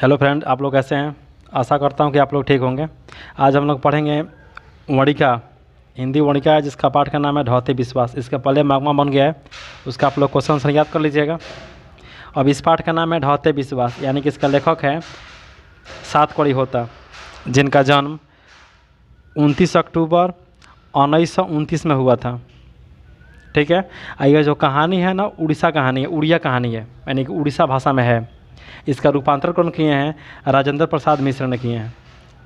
Hello friend, आप लोग कैसे हैं। आशा करता हूं कि आप लोग ठीक होंगे। आज हम लोग पढ़ेंगे वणिका, हिंदी वणिका है जिसका पाठ का नाम है ढौते विश्वास। इसका पहले मागमा बन गया है, उसका आप लोग क्वेश्चन आंसर याद कर लीजिएगा। अब इस पाठ का नाम है ढौते विश्वास, यानी कि इसका लेखक है सातकड़ी होता, जिनका जन्म 29 अक्टूबर 1929 में हुआ था। ठीक है। ये जो कहानी है ना, उड़ीसा कहानी है, उड़िया कहानी है, यानी कि उड़ीसा भाषा में है। इसका रूपांतरण कौन किए हैं? राजेंद्र प्रसाद मिश्र ने किए हैं।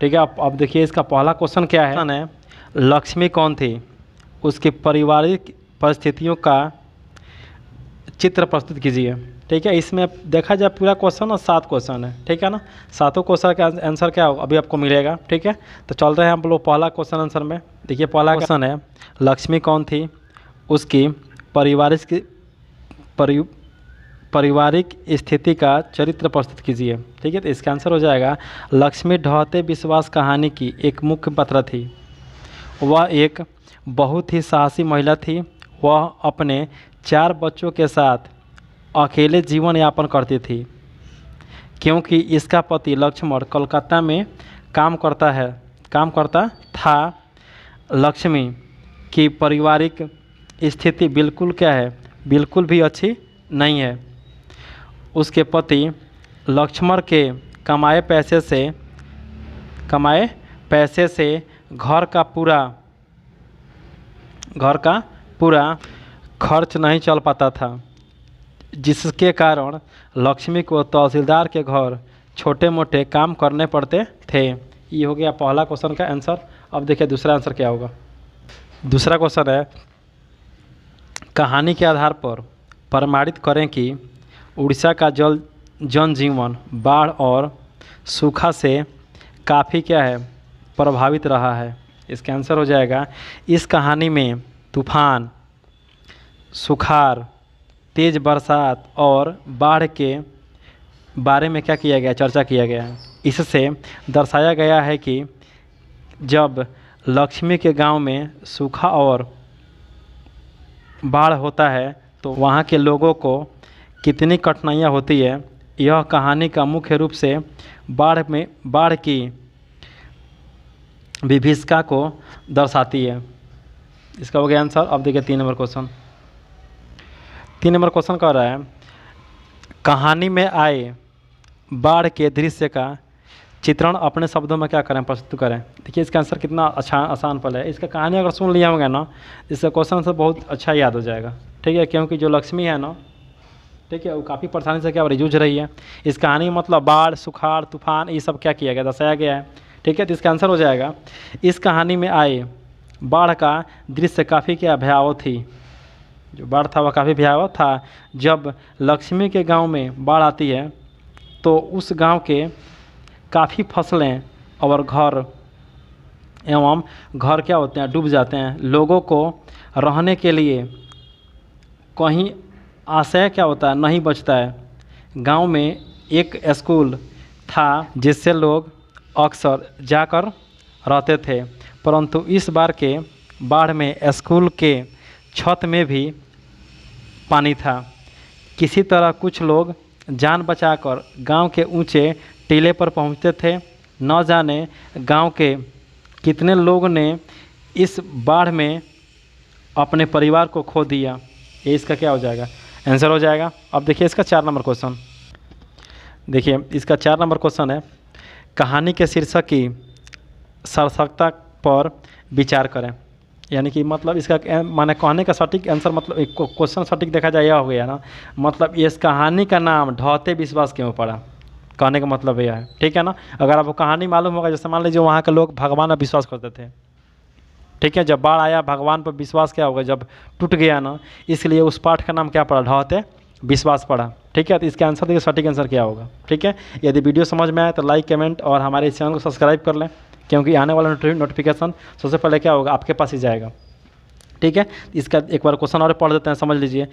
ठीक है। अब देखिए इसका पहला क्वेश्चन क्या है। लक्ष्मी कौन थी? उसके पारिवारिक परिस्थितियों का चित्र प्रस्तुत कीजिए। ठीक है। इसमें देखा जाए पूरा क्वेश्चन और 7 क्वेश्चन है। ठीक है ना। सातों क्वेश्चन का आंसर क्या होगा अभी आपको मिलेगा। ठीक है। तो चल रहे हैं हम लोग पहला क्वेश्चन आंसर में। देखिए पहला क्वेश्चन है, लक्ष्मी कौन थी? उसकी पारिवारिक स्थिति का चरित्र प्रस्तुत कीजिए। ठीक है। तो इसका आंसर हो जाएगा, लक्ष्मी ढौते विश्वास कहानी की एक मुख्य पात्र थी। वह एक बहुत ही साहसी महिला थी। वह अपने 4 बच्चों के साथ अकेले जीवन यापन करती थी, क्योंकि इसका पति लक्ष्मण कोलकाता में काम करता था। लक्ष्मी की पारिवारिक स्थिति बिल्कुल क्या है? बिल्कुल भी अच्छी नहीं है। उसके पति लक्ष्मण के कमाए पैसे से घर का पूरा खर्च नहीं चल पाता था, जिसके कारण लक्ष्मी को तहसीलदार के घर छोटे मोटे काम करने पड़ते थे। ये हो गया पहला क्वेश्चन का आंसर। अब देखिए दूसरा आंसर क्या होगा। दूसरा क्वेश्चन है, कहानी के आधार पर प्रमाणित करें कि उड़ीसा का जनजीवन बाढ़ और सूखा से काफ़ी क्या है? प्रभावित रहा है। इसका आंसर हो जाएगा, इस कहानी में तूफान, सुखाड़, तेज़ बरसात और बाढ़ के बारे में क्या किया गया? चर्चा किया गया है। इससे दर्शाया गया है कि जब लक्ष्मी के गांव में सूखा और बाढ़ होता है तो वहाँ के लोगों को कितनी कठिनाइयाँ होती है। यह कहानी का मुख्य रूप से बाढ़ की विभीषिका को दर्शाती है। इसका हो गया आंसर। अब देखिए 3 नंबर क्वेश्चन। 3 नंबर क्वेश्चन कह रहा है, कहानी में आए बाढ़ के दृश्य का चित्रण अपने शब्दों में क्या करें? प्रस्तुत करें। देखिए इसका आंसर कितना अच्छा आसान पल है। इसका कहानी अगर सुन लिया होगा ना, इसका क्वेश्चन आंसर बहुत अच्छा याद हो जाएगा। ठीक है। क्योंकि जो लक्ष्मी है ना, ठीक है, वो काफ़ी परेशानी से क्या हो रही, जूझ रही है। इस कहानी में मतलब बाढ़, सुखाड़, तूफान, ये सब क्या किया गया? दर्शाया गया है। ठीक है। तो इसका आंसर हो जाएगा, इस कहानी में आए बाढ़ का दृश्य काफ़ी क्या भयावह थी। जो बाढ़ था वह काफ़ी भयावह था। जब लक्ष्मी के गाँव में बाढ़ आती है तो उस गाँव के काफ़ी फसलें और घर क्या होते हैं? डूब जाते हैं। लोगों को रहने के लिए कहीं आश्रय क्या होता है? नहीं बचता है। गांव में एक स्कूल था जिससे लोग अक्सर जाकर रहते थे, परंतु इस बार के बाढ़ में स्कूल के छत में भी पानी था। किसी तरह कुछ लोग जान बचाकर गांव के ऊंचे टीले पर पहुंचते थे। न जाने गांव के कितने लोगों ने इस बाढ़ में अपने परिवार को खो दिया। ये इसका क्या हो जाएगा? आंसर हो जाएगा। अब देखिए इसका 4 नंबर क्वेश्चन। देखिए इसका 4 नंबर क्वेश्चन है, कहानी के शीर्षक की सार्थकता पर विचार करें। यानी कि मतलब इसका माने कहने का सटीक आंसर, मतलब एक क्वेश्चन सटीक देखा जाए यह हो गया ना, मतलब इस कहानी का नाम ढौते विश्वास क्यों पड़ा? कहने का मतलब यह है। ठीक है ना। अगर आपको कहानी मालूम होगा, जैसे मान लीजिए वहाँ के लोग भगवान पर विश्वास करते थे। ठीक है। जब बाढ़ आया, भगवान पर विश्वास क्या होगा? जब टूट गया ना, इसलिए उस पाठ का नाम क्या पड़ा? ढौते विश्वास पड़ा। ठीक है। तो इसका आंसर देखिए, सटीक आंसर क्या होगा। ठीक है। यदि वीडियो समझ में आए तो लाइक, कमेंट और हमारे इस चैनल को सब्सक्राइब कर लें, क्योंकि आने वाला नोटिफिकेशन सबसे पहले क्या होगा? आपके पास ही जाएगा। ठीक है। इसका एक बार क्वेश्चन और पढ़ देते हैं, समझ लीजिए।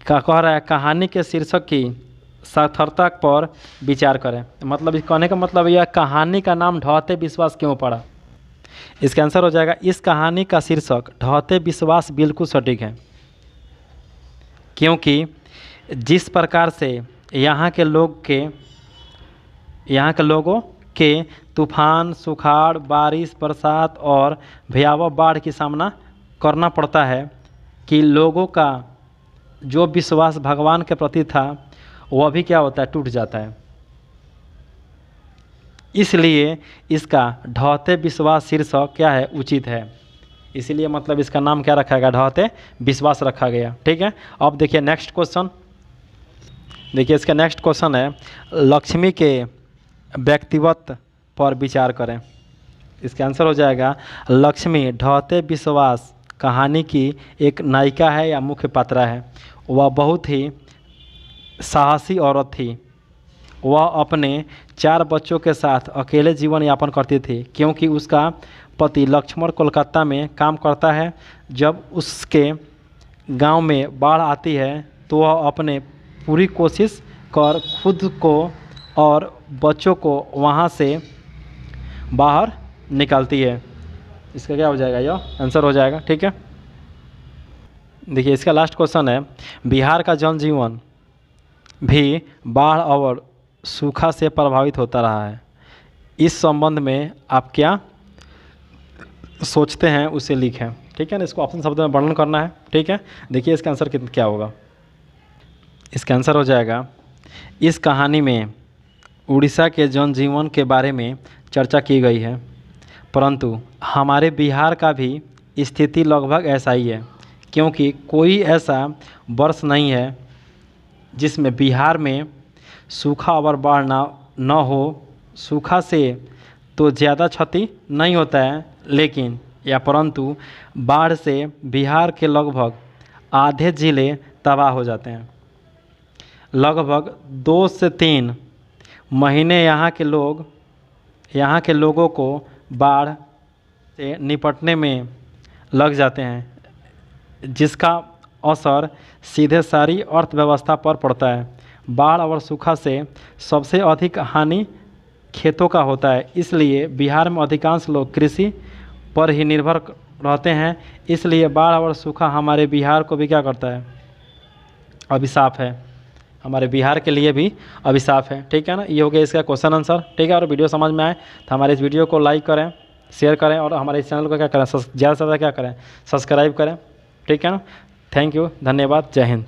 कह रहा है, कहानी के शीर्षक की सार्थकता पर विचार करें। मतलब इस कहने का मतलब यह, कहानी का नाम ढौते विश्वास क्यों पड़ा? इसका आंसर हो जाएगा, इस कहानी का शीर्षक ढौते विश्वास बिल्कुल सटीक है, क्योंकि जिस प्रकार से यहाँ के लोग के यहाँ के लोगों के तूफान, सुखाड़, बारिश, बरसात और भयावह बाढ़ की सामना करना पड़ता है कि लोगों का जो विश्वास भगवान के प्रति था वह भी क्या होता है, टूट जाता है। इसलिए इसका ढहते विश्वास शीर्षक क्या है, उचित है। इसीलिए मतलब इसका नाम क्या रखा गया, ढहते विश्वास रखा गया। ठीक है, अब देखिए नेक्स्ट क्वेश्चन। देखिए इसका नेक्स्ट क्वेश्चन है, लक्ष्मी के व्यक्तित्व पर विचार करें। इसका आंसर हो जाएगा, लक्ष्मी ढहते विश्वास कहानी की एक नायिका है या मुख्य पात्रा है। वह बहुत ही साहसी औरत थी। वह अपने 4 बच्चों के साथ अकेले जीवन यापन करती थी क्योंकि उसका पति लक्ष्मण कोलकाता में काम करता है। जब उसके गांव में बाढ़ आती है तो वह अपने पूरी कोशिश कर खुद को और बच्चों को वहां से बाहर निकालती है। इसका क्या हो जाएगा, यह आंसर हो जाएगा। ठीक है, देखिए इसका लास्ट क्वेश्चन है, बिहार का जनजीवन भी बाढ़ और सूखा से प्रभावित होता रहा है। इस संबंध में आप क्या सोचते हैं उसे लिखें। ठीक है ना, इसको ऑप्शन शब्द में वर्णन करना है। ठीक है, देखिए इसका आंसर क्या होगा। इसका आंसर हो जाएगा, इस कहानी में उड़ीसा के जनजीवन के बारे में चर्चा की गई है, परंतु हमारे बिहार का भी स्थिति लगभग ऐसा ही है, क्योंकि कोई ऐसा वर्ष नहीं है जिसमें बिहार में सूखा और बाढ़ न हो। सूखा से तो ज़्यादा क्षति नहीं होता है, लेकिन परंतु बाढ़ से बिहार के लगभग आधे ज़िले तबाह हो जाते हैं। लगभग 2 से 3 महीने यहाँ के लोगों को बाढ़ से निपटने में लग जाते हैं, जिसका असर सीधे सारी अर्थव्यवस्था पर पड़ता है। बाढ़ और सूखा से सबसे अधिक हानि खेतों का होता है, इसलिए बिहार में अधिकांश लोग कृषि पर ही निर्भर रहते हैं। इसलिए बाढ़ और सूखा हमारे बिहार को भी क्या करता है, अभिशाप है। हमारे बिहार के लिए भी अभिशाप है। ठीक है ना, ये हो गया इसका क्वेश्चन आंसर। ठीक है, और वीडियो समझ में आए तो हमारे इस वीडियो को लाइक करें, शेयर करें और हमारे इस चैनल को क्या करें, ज़्यादा से ज़्यादा क्या करें, सब्सक्राइब करें। ठीक है ना, थैंक यू, धन्यवाद, जय हिंद।